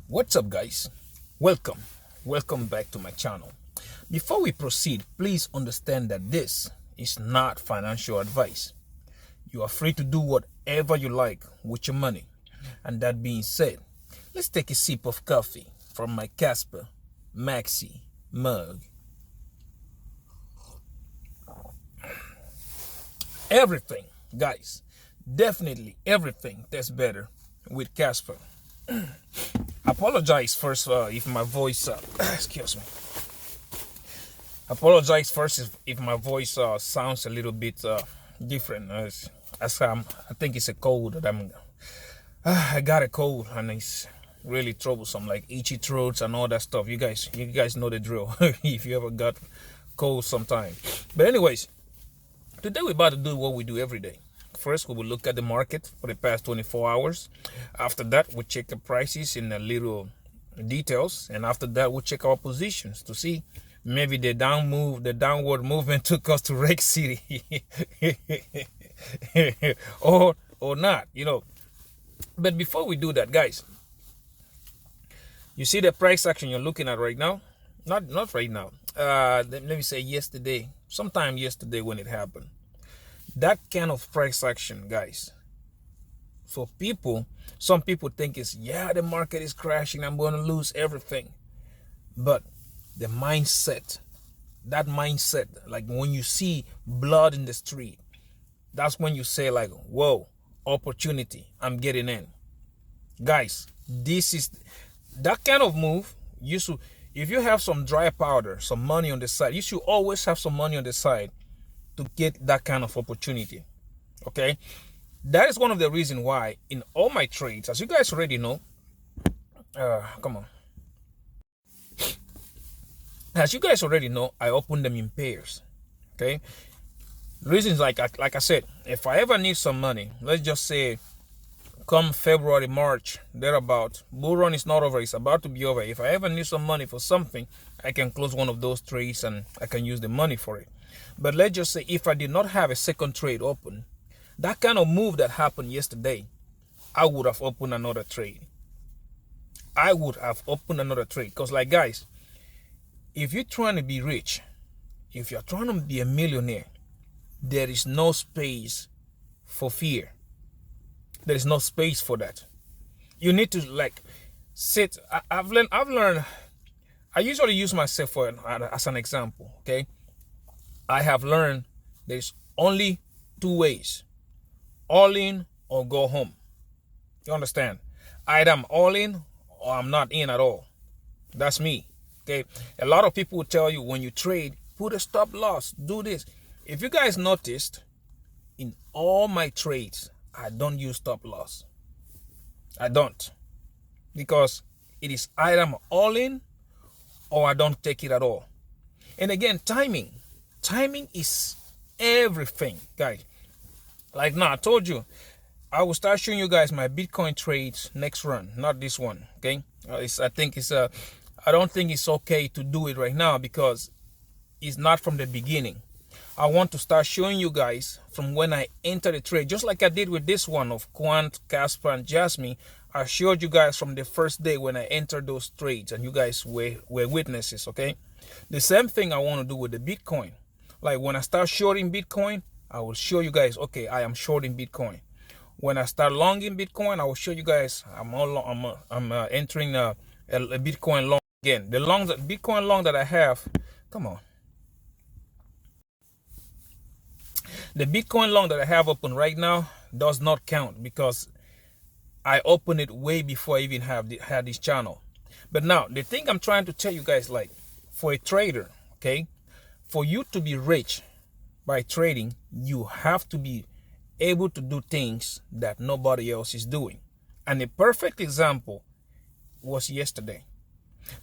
What's up, guys? Welcome back to my channel. Before we proceed, please understand that this is not financial advice. You are free to do whatever you like with your money. And that being said, let's take a sip of coffee from my Casper Maxi mug. Everything, guys, definitely everything tastes better with Casper. Apologize first if my voice excuse me. Apologize first if my voice sounds a little bit different, as I think it's a cold that I got a cold, and it's really troublesome, like itchy throats and all that stuff. You guys know the drill. If you ever got cold sometime. But anyways, today we're about to do what we do every day. First, we will look at the market for the past 24 hours. After that, we'll check the prices in a little details. And after that, we'll check our positions to see maybe the downward movement took us to Rake City. or not, But before we do that, guys, you see the price action you're looking at right now? Not right now. Let me say yesterday, sometime yesterday when it happened. That kind of price action, guys, for some people think it's, the market is crashing, I'm going to lose everything. But the mindset, like when you see blood in the street, that's when you say like, whoa, opportunity, I'm getting in. Guys, this is that kind of move. If you have some dry powder, some money on the side, you should always have some money on the side to get that kind of opportunity. Okay, that is one of the reasons why in all my trades, as you guys already know, as you guys already know, I open them in pairs. Okay, reasons like I said, if I ever need some money, let's just say come February, March, thereabout, bull run is not over, it's about to be over. If I ever need some money for something, I can close one of those trades and I can use the money for it. But let's just say if I did not have a second trade open, that kind of move that happened yesterday, I would have opened another trade. Because like, guys, if you're trying to be rich, if you're trying to be a millionaire, there is no space for fear. There is no space for that. You need to like sit. I've learned. I usually use myself as an example. Okay, I have learned there's only two ways: all in or go home. You understand? Either I'm all in or I'm not in at all. That's me. Okay. A lot of people will tell you when you trade, put a stop loss, do this. If you guys noticed, in all my trades, I don't use stop loss. I don't. Because it is either I'm all in or I don't take it at all. And again, timing. Timing is everything, guys. Like now, I told you, I will start showing you guys my Bitcoin trades next run, not this one, okay? I don't think it's okay to do it right now because it's not from the beginning. I want to start showing you guys from when I enter the trade, just like I did with this one of Quant, Casper, and Jasmine. I showed you guys from the first day when I entered those trades, and you guys were witnesses, okay? The same thing I want to do with the Bitcoin. Like when I start shorting Bitcoin, I will show you guys, okay, I am shorting Bitcoin. When I start longing Bitcoin, I will show you guys I'm entering a Bitcoin long again. The Bitcoin long that I have, come on. The Bitcoin long that I have open right now does not count because I opened it way before I even had this channel. But now, the thing I'm trying to tell you guys, like, for a trader, okay, for you to be rich by trading, you have to be able to do things that nobody else is doing. And a perfect example was yesterday.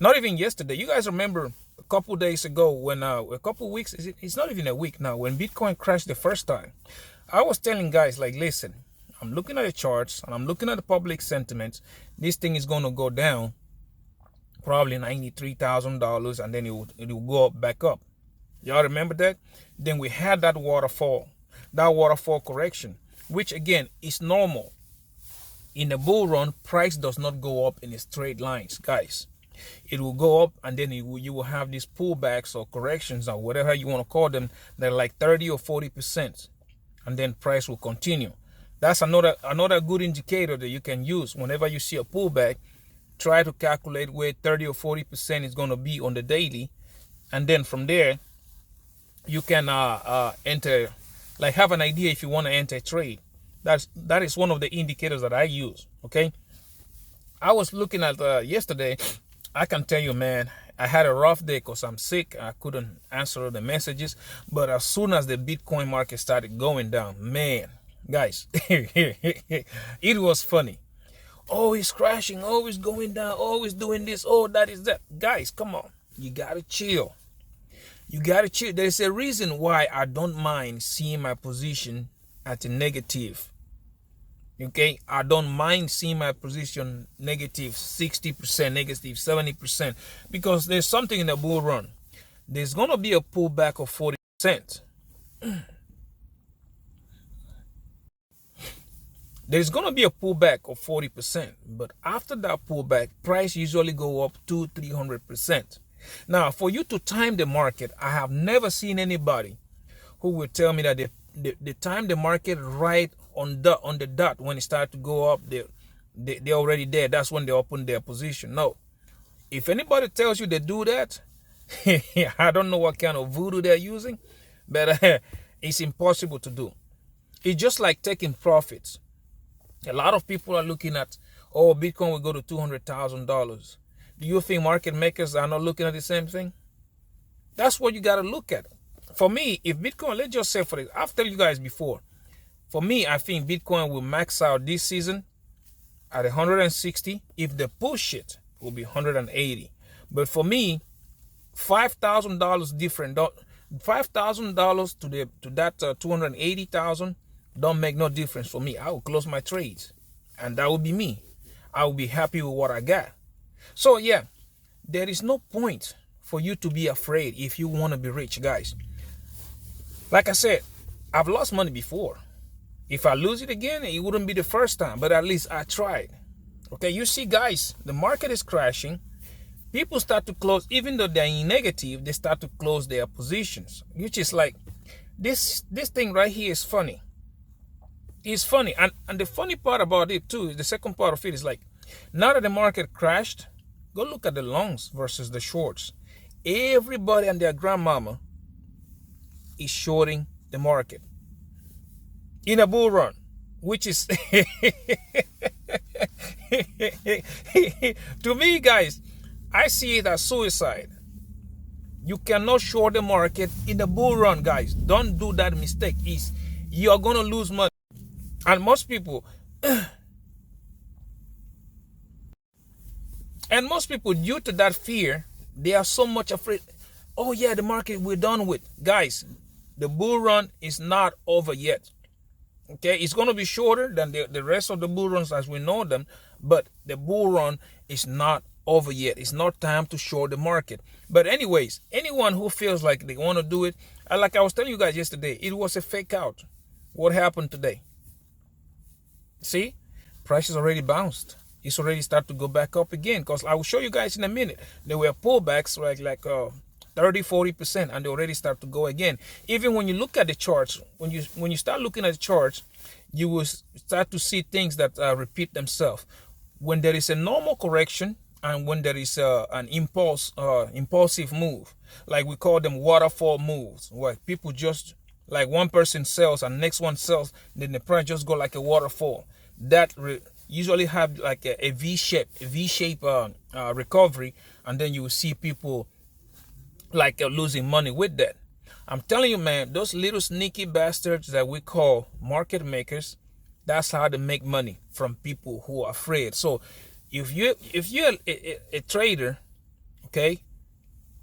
Not even yesterday. You guys remember a couple days ago when a couple weeks, it's not even a week now, when Bitcoin crashed the first time. I was telling guys, like, listen, I'm looking at the charts and I'm looking at the public sentiment. This thing is going to go down probably $93,000 and then it will go back up. Y'all remember that? Then we had that waterfall correction, which again is normal. In a bull run, price does not go up in straight lines, guys. It will go up, and then you will have these pullbacks or corrections or whatever you want to call them. They're like 30 or 40%, and then price will continue. That's another good indicator that you can use whenever you see a pullback. Try to calculate where 30 or 40% is going to be on the daily, and then from there you can enter, like have an idea if you want to enter a trade. That is one of the indicators that I use. Okay, I was looking at yesterday. I can tell you, man, I had a rough day because I'm sick. I couldn't answer the messages. But as soon as the Bitcoin market started going down, man, guys, it was funny. Oh, it's crashing. Oh, it's going down. Oh, it's doing this. Oh, that is that. Guys, come on. You got to chill. You got to chill. There's a reason why I don't mind seeing my position at a negative. Okay, I don't mind seeing my position negative 60%, negative 70%, because there's something in the bull run. There's going to be a pullback of 40%. There's going to be a pullback of 40%, but after that pullback, price usually go up 200-300%. Now, for you to time the market, I have never seen anybody who will tell me that they time the market right on the dot. When it starts to go up, they're already there. That's when they open their position. No. If anybody tells you they do that, I don't know what kind of voodoo they're using, but it's impossible to do. It's just like taking profits. A lot of people are looking at, oh, Bitcoin will go to $200,000. Do you think market makers are not looking at the same thing? That's what you got to look at. For me, if Bitcoin, let's just say for this, I've told you guys before, for me, I think Bitcoin will max out this season at 160. If they push it, it will be 180. But for me, $5,000 different, $5,000 to that 280,000 don't make no difference for me. I will close my trades, and that will be me. I will be happy with what I got. So yeah, there is no point for you to be afraid if you want to be rich, guys. Like I said, I've lost money before. If I lose it again, it wouldn't be the first time, but at least I tried. Okay, you see, guys, the market is crashing. People start to close, even though they're in negative, they start to close their positions, which is like, this thing right here is funny. It's funny. And the funny part about it too, the second part of it is like, now that the market crashed, go look at the longs versus the shorts. Everybody and their grandmama is shorting the market in a bull run, which is to me, guys, I see it as suicide. You cannot short the market in the bull run, guys. Don't do that mistake. You're gonna lose money. And most people due to that fear, they are so much afraid. Oh yeah, the market we're done with. Guys, the bull run is not over yet. Okay, it's going to be shorter than the rest of the bull runs as we know them, but the bull run is not over yet. It's not time to short the market. But anyways, anyone who feels like they want to do it, like I was telling you guys yesterday, it was a fake out. What happened today? See, prices already bounced. It's already started to go back up again, because I will show you guys in a minute. There were pullbacks like 30-40%, and they already start to go again. Even when you look at the charts, when you start looking at the charts, you will start to see things that repeat themselves. When there is a normal correction and when there is an impulsive move, like we call them waterfall moves, where people just, like one person sells and next one sells, then the price just go like a waterfall. That usually have like a V-shape recovery, and then you will see people like losing money with that. I'm telling you, man, those little sneaky bastards that we call market makers, that's how they make money from people who are afraid. So if you're a trader, okay,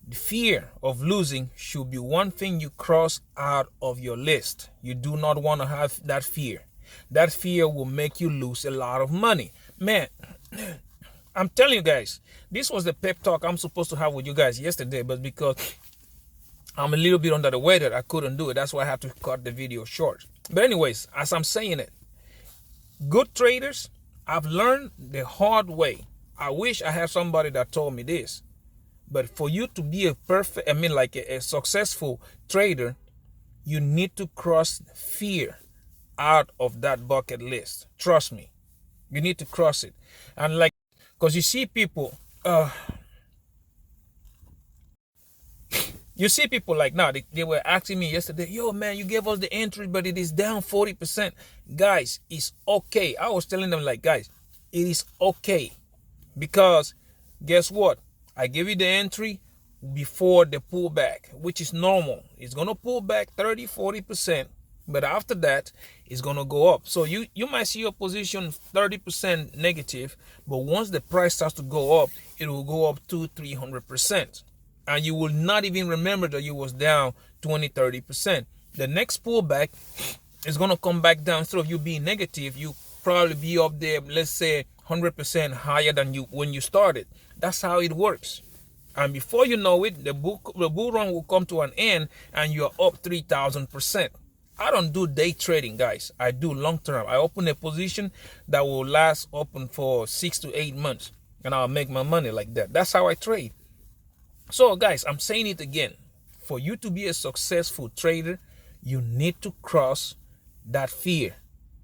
the fear of losing should be one thing you cross out of your list. You do not want to have that fear. That fear will make you lose a lot of money. Man, I'm telling you guys, this was the pep talk I'm supposed to have with you guys yesterday, but because I'm a little bit under the weather, I couldn't do it. That's why I had to cut the video short. But anyways, as I'm saying it, good traders I've learned the hard way. I wish I had somebody that told me this. But for you to be a successful trader, you need to cross fear out of that bucket list. Trust me. You need to cross it. And because you see people, like now, they were asking me yesterday, yo, man, you gave us the entry, but it is down 40%. Guys, it's okay. I was telling them, like, guys, it is okay. Because guess what? I gave you the entry before the pullback, which is normal. It's going to pull back 30-40%. But after that, it's going to go up. So you might see your position 30% negative. But once the price starts to go up, it will go up 200-300%. And you will not even remember that you was down 20-30%. The next pullback is going to come back down. Instead of you being negative, you probably be up there, let's say 100% higher than you when you started. That's how it works. And before you know it, the bull run will come to an end and you're up 3,000%. I don't do day trading, guys. I do long term. I open a position that will last open for 6 to 8 months. And I'll make my money like that. That's how I trade. So guys, I'm saying it again. For you to be a successful trader, you need to cross that fear.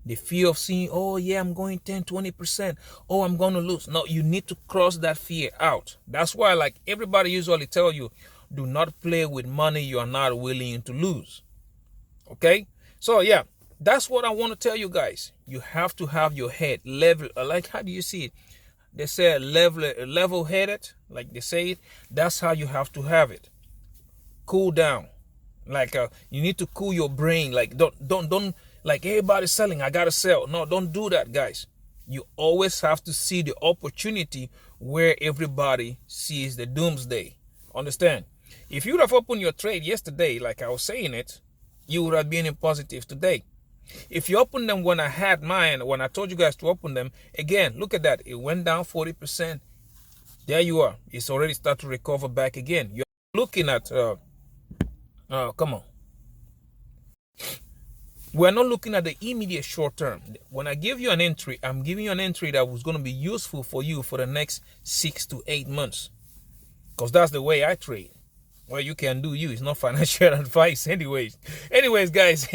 The fear of seeing, oh yeah, I'm going 10-20%. Oh, I'm going to lose. No, you need to cross that fear out. That's why, like, everybody usually tell you, do not play with money you are not willing to lose. Okay? So yeah, that's what I want to tell you guys. You have to have your head level. Like, how do you see it? They say level-headed, like they say it. That's how you have to have it. Cool down. Like you need to cool your brain. Like don't like everybody's selling, I gotta sell. No, don't do that, guys. You always have to see the opportunity where everybody sees the doomsday. Understand? If you would have opened your trade yesterday, like I was saying it, you would have been in positive today. If you open them when I had mine, when I told you guys to open them, again, look at that. It went down 40%. There you are. It's already started to recover back again. You're looking at, come on. We're not looking at the immediate short term. When I give you an entry, I'm giving you an entry that was going to be useful for you for the next 6 to 8 months. Because that's the way I trade. Well, you can do you. It's not financial advice anyways. Anyways, guys,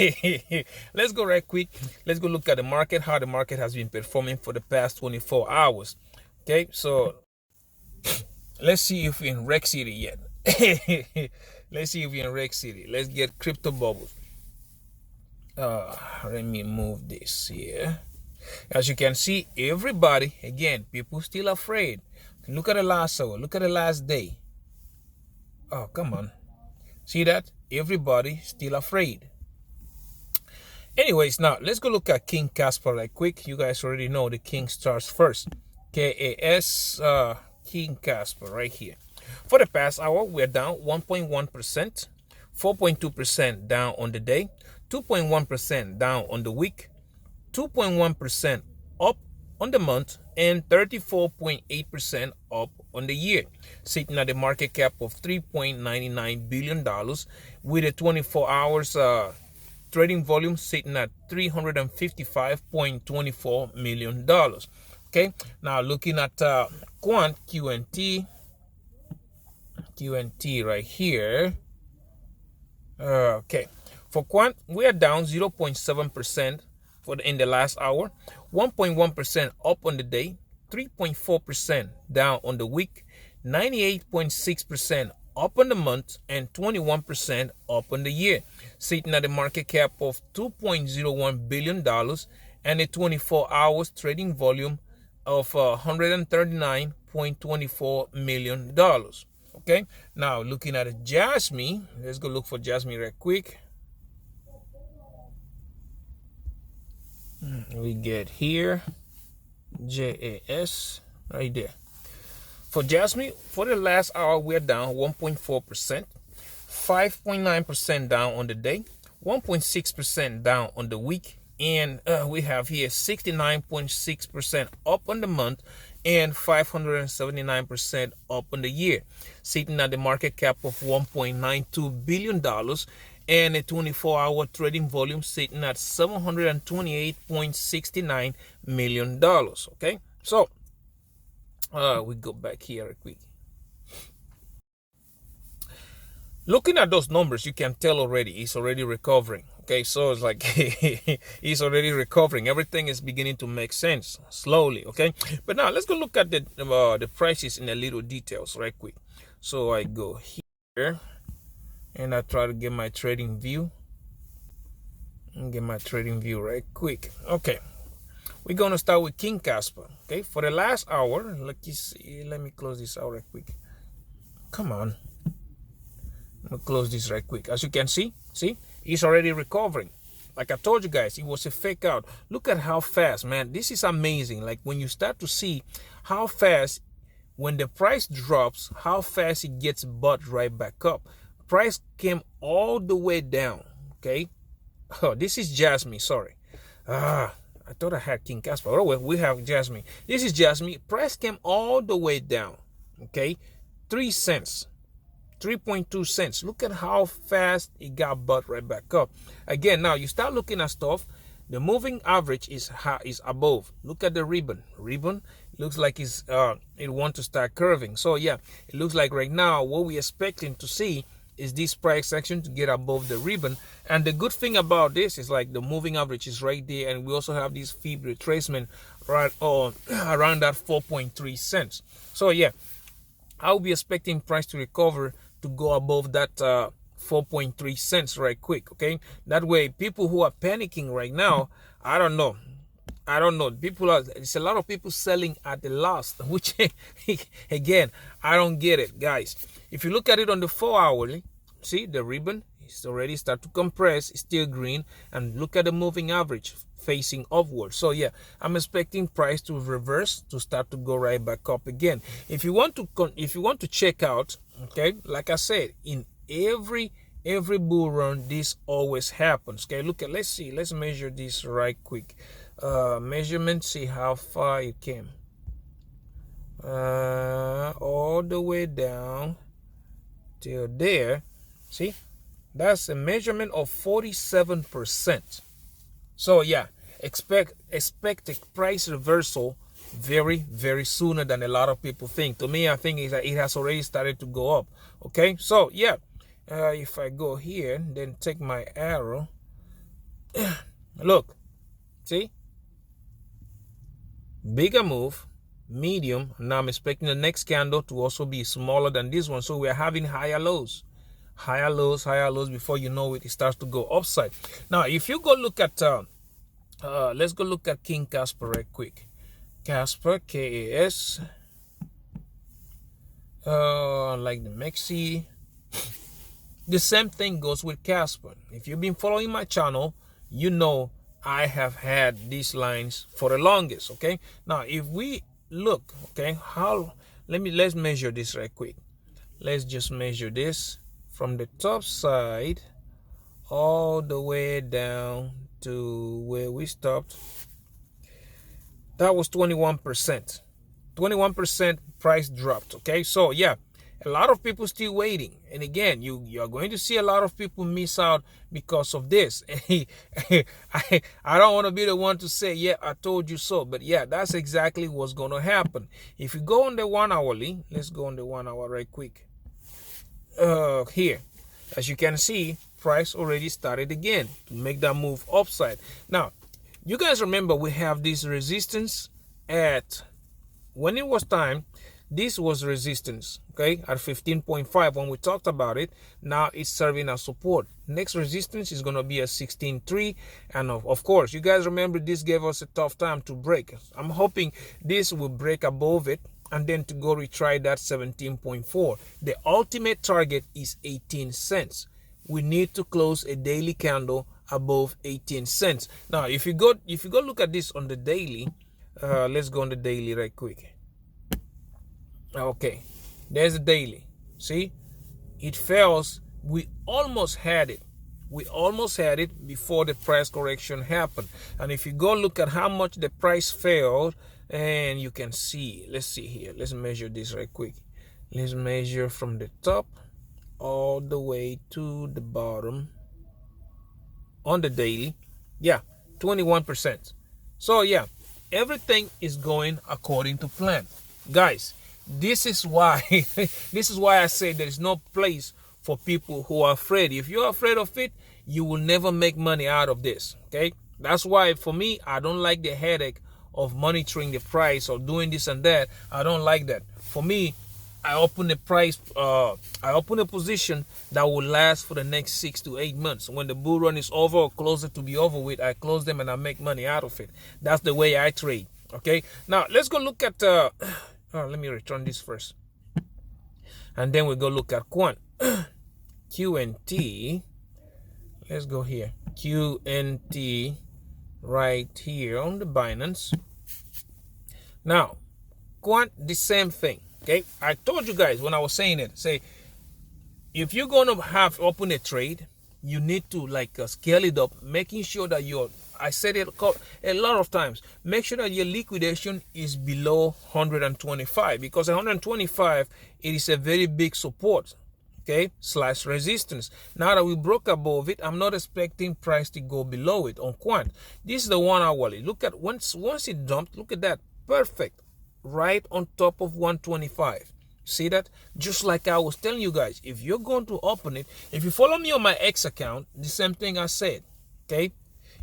let's go right quick. Let's go look at the market, how the market has been performing for the past 24 hours. Okay, so let's see if we're in Rec City yet. Let's see if we're in Rec City. Let's get crypto bubbles. Let me move this here. As you can see, everybody, again, people still afraid. Look at the last hour. Look at the last day. Oh, come on. See that? Everybody still afraid. Anyways, now let's go look at King Casper right quick. You guys already know the king starts first. KAS, King Casper right here. For the past hour, we're down 1.1%, 4.2% down on the day, 2.1% down on the week, 2.1% up on the month, and 34.8% up on the year, sitting at the market cap of $3.99 billion with a 24 hours trading volume sitting at $355.24 million. Okay, now looking at quant QNT right here. Okay, for quant, we are down 0.7% in the last hour, 1.1% up on the day, 3.4% down on the week, 98.6% up on the month, and 21% up on the year, sitting at a market cap of $2.01 billion and a 24 hours trading volume of $139.24 million. Okay, now looking at Jasmine, let's go look for Jasmine right quick. We get here JAS right there. For Jasmine, for the last hour, we're down 1.4%, 5.9% down on the day, 1.6% down on the week, and we have here 69.6% up on the month and 579% up on the year, sitting at the market cap of $1.92 billion and a 24-hour trading volume sitting at $728.69 million. Okay, so we go back here real quick. Looking at those numbers, you can tell already it's already recovering. Okay, so it's like it's already recovering. Everything is beginning to make sense slowly. Okay, but now let's go look at the prices in a little details right quick. So I go here and I try to get my trading view. Right quick. Okay, we're gonna start with King Casper. Okay, for the last hour, let me close this out right quick. Come on. I'll close this right quick. As you can see, it's already recovering. Like I told you guys, it was a fake out. Look at how fast, man. This is amazing. Like when you start to see how fast, when the price drops, how fast it gets bought right back up. Price came all the way down. Okay. Oh, this is Jasmine. Sorry. I thought I had King Casper. Oh, well, we have Jasmine. This is Jasmine. Price came all the way down. Okay. 3 cents. 3.2 cents. Look at how fast it got bought right back up. Again, now you start looking at stuff. The moving average is above. Look at the ribbon. Looks like it wants to start curving. So yeah, it looks like right now what we're expecting to see is this price action to get above the ribbon. And the good thing about this is like the moving average is right there, and we also have this fib retracement right around that 4.3 cents. So yeah, I'll be expecting price to recover to go above that 4.3 cents right quick. Okay, that way people who are panicking right now, I don't know, it's a lot of people selling at the loss, which again, I don't get it, guys. If you look at it on the 4-hourly, see the ribbon is already start to compress. It's still green, and look at the moving average facing upward. So yeah, I'm expecting price to reverse to start to go right back up again. If you want to check out, okay, like I said, in every bull run this always happens. Okay, let's measure this right quick. Measurement, see how far it came. All the way down till there. See, that's a measurement of 47%. So yeah, expect a price reversal very, very sooner than a lot of people think. To me, I think it has already started to go up. Okay, so yeah, if I go here, then take my arrow, look, see, bigger move, medium. Now I'm expecting the next candle to also be smaller than this one. So we're having higher lows before you know it starts to go upside. Now if you go look at let's go look at King Casper right quick. Casper, KAS, like the Mexi. The same thing goes with Casper. If you've been following my channel, you know I have had these lines for the longest. Okay, now if we look, okay, let's measure this right quick. Let's just measure this from the top side all the way down to where we stopped. That was 21%. 21% price dropped. Okay, so yeah, a lot of people still waiting, and again, you are going to see a lot of people miss out because of this. I don't want to be the one to say, yeah, I told you so, but yeah, that's exactly what's going to happen. If you go on the 1-hourly, let's go on the 1 hour right quick. Here, as you can see, price already started again to make that move upside. Now, you guys remember we have this resistance at, when it was time, this was resistance, okay, at 15.5 when we talked about it. Now it's serving as support. Next resistance is going to be at 16.3, and of course, you guys remember this gave us a tough time to break. I'm hoping this will break above it and then to go retry that 17.4. The ultimate target is 18 cents. We need to close a daily candle above 18 cents. Now, if you go look at this on the daily, let's go on the daily right quick. Okay, there's the daily. See, it fails. We almost had it. We almost had it before the price correction happened. And if you go look at how much the price failed, and you can see, let's see here. Let's measure this right quick. Let's measure from the top all the way to the bottom. on the daily. Yeah, 21%. So yeah, everything is going according to plan. Guys, this is why this is why I say there is no place for people who are afraid. If you're afraid of it, you will never make money out of this. Okay, that's why for me, I don't like the headache of monitoring the price or doing this and that. I don't like that. For me, I open a price, I open a position that will last for the next 6 to 8 months. When the bull run is over or closer to be over with, I close them and I make money out of it. That's the way I trade. Okay, now let's go look at let me return this first, and then we go look at quant. QNT. Let's go here. QNT right here on the Binance. Now, quant, the same thing. Okay, I told you guys when I was saying it, say, if you're going to have open a trade, you need to like scale it up, making sure that I said it a lot of times, make sure that your liquidation is below 125, because 125, it is a very big support, okay, / resistance. Now that we broke above it, I'm not expecting price to go below it on quant. This is the 1 hourly. Look at once it jumped, look at that, perfect, right on top of 125. See that? Just like I was telling you guys, if you're going to open it, if you follow me on my X account, the same thing I said, okay?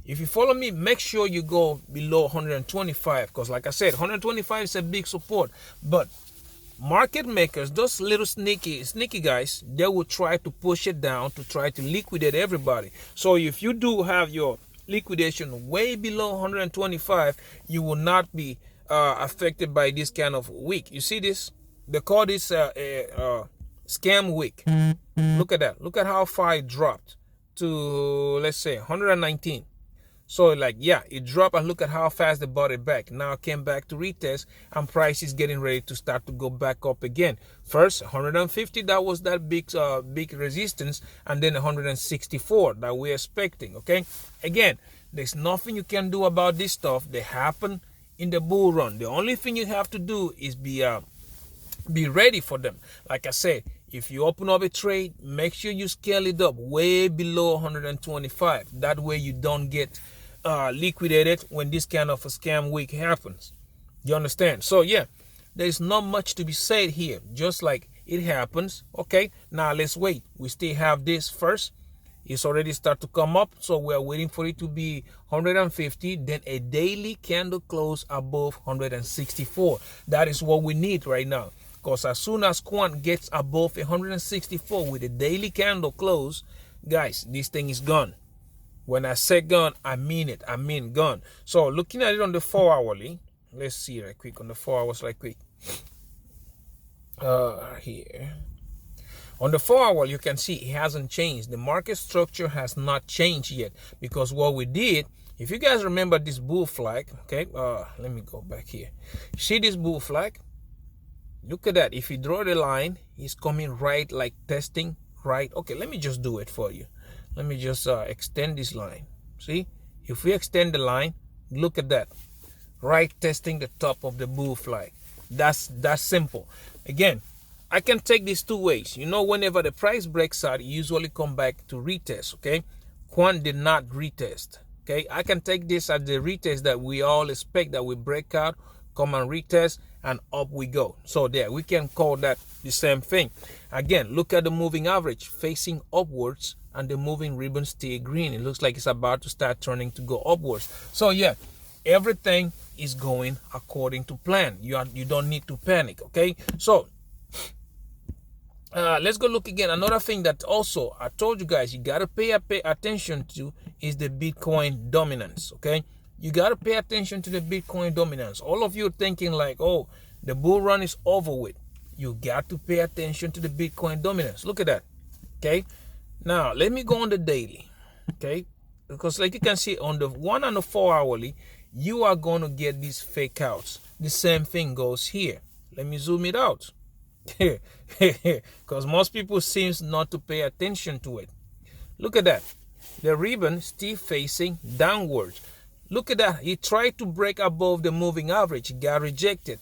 If you follow me, make sure you go below 125, because like I said, 125 is a big support. But market makers, those little sneaky guys, they will try to push it down to try to liquidate everybody. So if you do have your liquidation way below 125, you will not be affected by this kind of week. You see this? They call this a scam week. Look at that. Look at how far it dropped to, let's say, 119. So like, yeah, it dropped, and look at how fast they bought it back. Now it came back to retest, and price is getting ready to start to go back up again. First 150, that was that big resistance, and then 164 that we're expecting. Okay, again, there's nothing you can do about this stuff. They happen in the bull run. The only thing you have to do is be ready for them. Like I said, if you open up a trade, make sure you scale it up way below 125. That way you don't get liquidated when this kind of a scam week happens. You understand? So yeah, there's not much to be said here. Just like it happens. Okay, now let's wait. We still have this first. It's already start to come up, so we're waiting for it to be 150, then a daily candle close above 164. That is what we need right now, because as soon as quant gets above 164 with a daily candle close, guys, this thing is gone. When I say gone, I mean it. I mean gone. So looking at it on the 4 hourly, let's see right quick on the 4 hours right quick. Here. On the 4 hour, you can see it hasn't changed. The market structure has not changed yet, because what we did, if you guys remember this bull flag, okay, let me go back here. See this bull flag? Look at that. If you draw the line, it's coming right, like testing right. Okay, let me just do it for you. Let me just extend this line. See, if we extend the line, look at that, right, testing the top of the bull flag. That's simple. Again, I can take this two ways. You know, whenever the price breaks out, it usually come back to retest, okay? Quant did not retest, okay? I can take this as the retest that we all expect, that we break out, come and retest, and up we go. So there, we can call that the same thing. Again, look at the moving average facing upwards, and the moving ribbon stay green. It looks like it's about to start turning to go upwards. So yeah, everything is going according to plan. You don't need to panic, okay? So let's go look again. Another thing that also I told you guys you gotta pay attention to is the Bitcoin dominance. Okay, you gotta pay attention to the Bitcoin dominance. All of you thinking like, oh, the bull run is over with. You got to pay attention to the Bitcoin dominance. Look at that. Okay, now let me go on the daily. Okay, because like you can see on the 1 and the 4 hourly, you are going to get these fake outs. The same thing goes here. Let me zoom it out. Because most people seems not to pay attention to it. Look at that. The ribbon still facing downwards. Look at that. He tried to break above the moving average. It got rejected.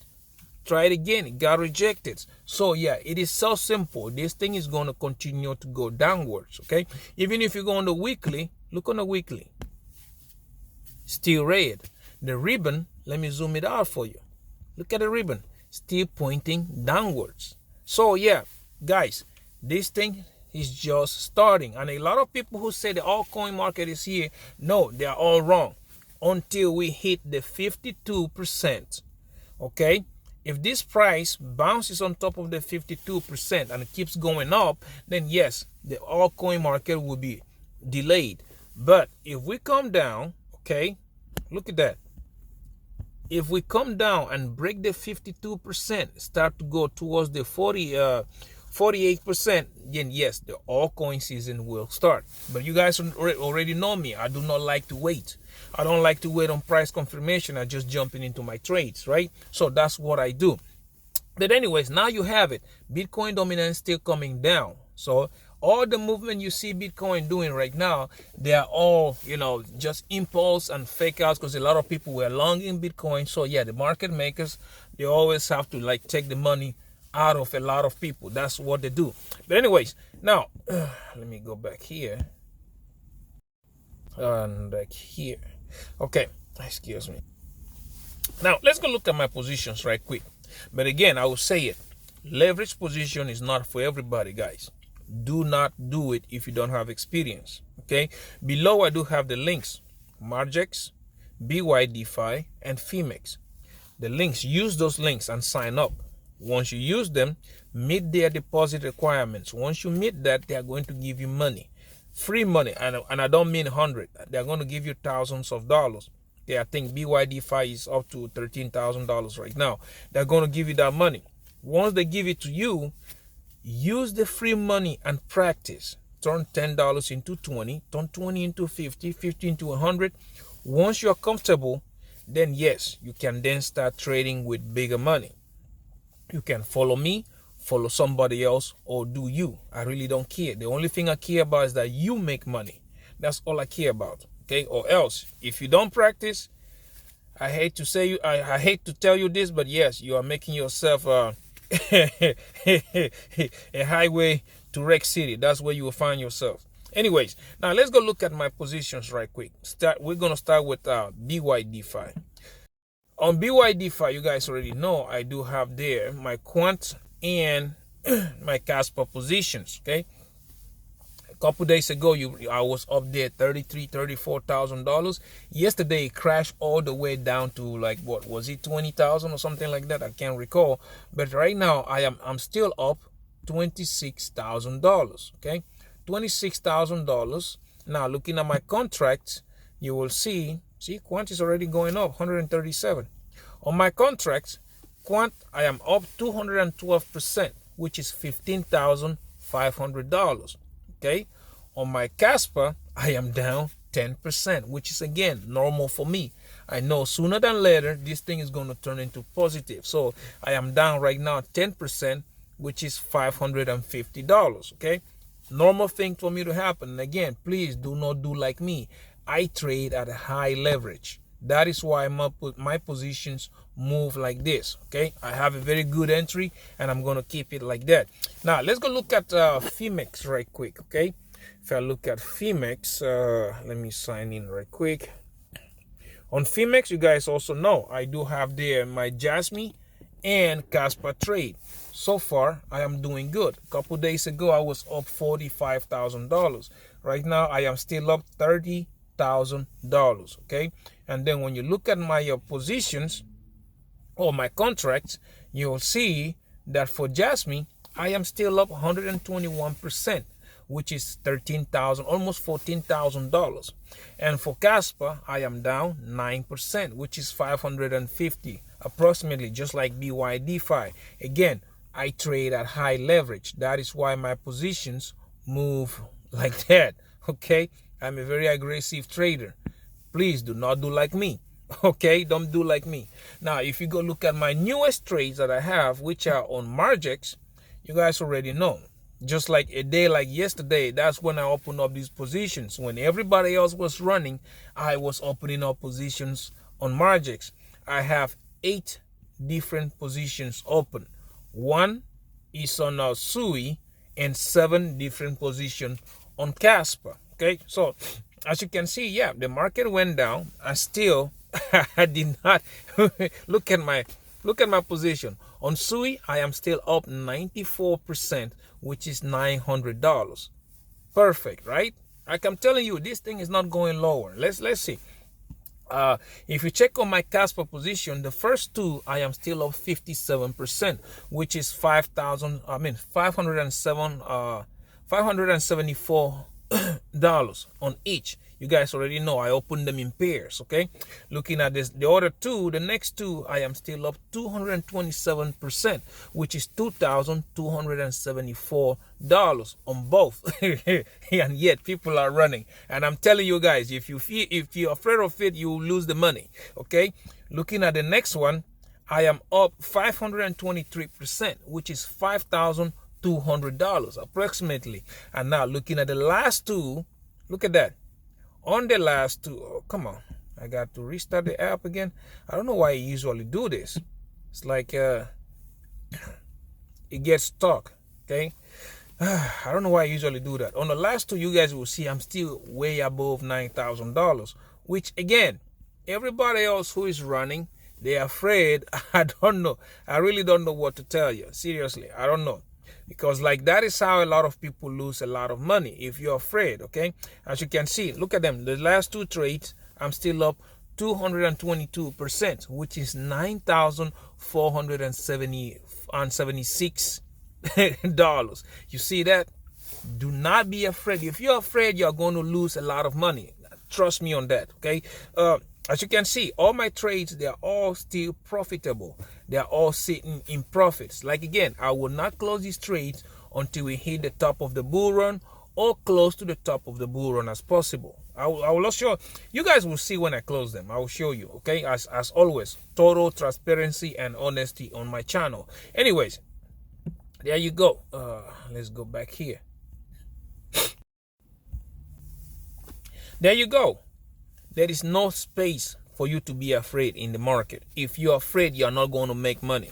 Try it again. It got rejected. So yeah, it is so simple. This thing is going to continue to go downwards. Okay. Even if you go on the weekly, Look on the weekly. Still red. The ribbon, let me zoom it out for you. Look at the ribbon. Still pointing downwards. So yeah, guys, this thing is just starting. And a lot of people who say the altcoin market is here, no, they are all wrong. Until we hit the 52%. Okay? If this price bounces on top of the 52% and it keeps going up, then yes, the altcoin market will be delayed. But if we come down, okay, look at that. If we come down and break the 52%, start to go towards the 48%, then yes, the altcoin season will start. But you guys already know me. I do not like to wait. I don't like to wait on price confirmation. I just jumping into my trades, right? So that's what I do. But anyways, now you have it. Bitcoin dominance still coming down. So all the movement you see Bitcoin doing right now, they are all, just impulse and fake outs, because a lot of people were longing Bitcoin. So yeah, the market makers, they always have to take the money out of a lot of people. That's what they do. But anyways, now let me go back here and back here. Okay, excuse me. Now let's go look at my positions right quick. But again, I will say it, leverage position is not for everybody, guys. Do not do it if you don't have experience. Okay, below I do have the links: Margex, Bydfi, and Phemex. The links, use those links and sign up. Once you use them, meet their deposit requirements. Once you meet that, they are going to give you money, free money, and I don't mean 100. They are going to give you thousands of dollars. Yeah, I think Bydfi is up to $13,000 right now. They're going to give you that money. Once they give it to you, use the free money and practice. Turn $10 into 20, turn 20 into 50, 50 into 100. Once you're comfortable, then yes, you can then start trading with bigger money. You can follow me, follow somebody else, or do you. I really don't care. The only thing I care about is that you make money. That's all I care about. Okay, or else if you don't practice, I hate to tell you this, but yes, you are making yourself a highway to Wreck City. That's where you will find yourself. Anyways, now let's go look at my positions right quick. We're gonna start with Bydfi. On Bydfi, you guys already know I do have there my quant and my Casper positions. Okay, a couple days ago, I was up there $34,000. Yesterday it crashed all the way down to what was it, 20,000 or something like that. I can't recall. But right now I'm still up $26,000. Okay, $26,000. Now looking at my contracts, you will see quant is already going up 137. On my contracts, quant I am up 212%, which is $15,500. Okay, on my Casper I am down 10%, which is again normal for me. I know sooner than later this thing is going to turn into positive. So I am down right now 10%, which is $550. Okay, normal thing for me to happen. And again, please do not do like me. I trade at a high leverage. That is why my positions move like this. Okay, I have a very good entry and I'm going to keep it like that. Now let's go look at Phemex right quick. Okay, if I look at Phemex, let me sign in right quick. On Phemex, you guys also know I do have there my Jasmine and Casper trade. So far I am doing good. A couple days ago I was up $45,000. Right now I am still up $30,000. Okay, and then when you look at my positions or my contracts, you'll see that for Jasmine I am still up 121%, which is $13,000, almost $14,000. And for Casper I am down 9%, which is 550 approximately, just like Bydfi. Again, I trade at high leverage. That is why my positions move like that. Okay, I'm a very aggressive trader. Please do not do like me. Okay, don't do like me. Now, if you go look at my newest trades that I have, which are on Margex, you guys already know. Just like a day like yesterday, that's when I opened up these positions. When everybody else was running, I was opening up positions on Margex. I have 8 different positions open. 1 is on Sui and 7 different positions on Casper. Okay, so as you can see, yeah, the market went down. I still I did not look at my position. On SUI, I am still up 94%, which is $900. Perfect, right? Like I'm telling you, this thing is not going lower. Let's see. If you check on my Casper position, the first two I am still up 57%, which is $574 on each. You guys already know I opened them in pairs. Okay, looking at this, the other two, the next two, I am still up 227%, which is $2,274 on both. And yet people are running, and I'm telling you guys, if you're afraid of it, you will lose the money. Okay, looking at the next one, I am up 523%, which is $5,200 approximately. And now looking at the last two, look at that. On the last two, oh, come on, I got to restart the app again. I don't know why I usually do this. It's like it gets stuck. Okay, I don't know why I usually do that. On the last two, you guys will see I'm still way above $9,000, which again, everybody else who is running, they're afraid. I don't know. I really don't know what to tell you. Seriously, I don't know. Because like that is how a lot of people lose a lot of money, if you're afraid. Okay, as you can see, look at them. The last two trades, I'm still up 222%, which is $9,476. You see that? Do not be afraid. If you're afraid, you're going to lose a lot of money. Trust me on that. Okay, as you can see, all my trades, they are all still profitable. They are all sitting in profits. Like again, I will not close these trades until we hit the top of the bull run or close to the top of the bull run as possible. I will show you guys will see when I close them. I will show you. Okay, as always, total transparency and honesty on my channel. Anyways, there you go. Let's go back here. There you go. There is no space for you to be afraid in the market. If you're afraid, you're not going to make money.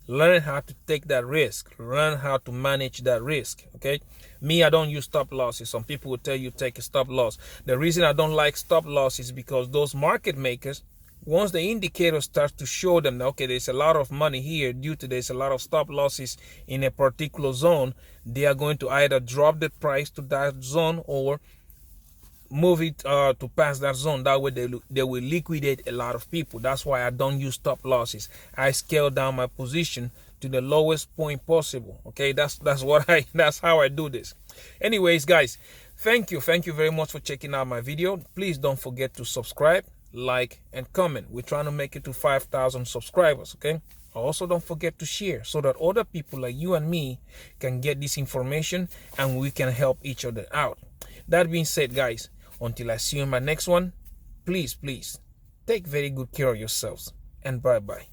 Learn how to take that risk. Learn how to manage that risk. Okay, me, I don't use stop losses. Some people will tell you take a stop loss. The reason I don't like stop loss is because those market makers, once the indicator starts to show them that, okay, there's a lot of money here due to there's a lot of stop losses in a particular zone, they are going to either drop the price to that zone or move it to pass that zone. That way they will liquidate a lot of people. That's why I don't use stop losses. I scale down my position to the lowest point possible. Okay, that's how I do this. Anyways, guys, thank you very much for checking out my video. Please don't forget to subscribe, like, and comment. We're trying to make it to 5,000 subscribers. Okay, also don't forget to share so that other people like you and me can get this information and we can help each other out. That being said, guys, until I see you in my next one, please take very good care of yourselves, and bye-bye.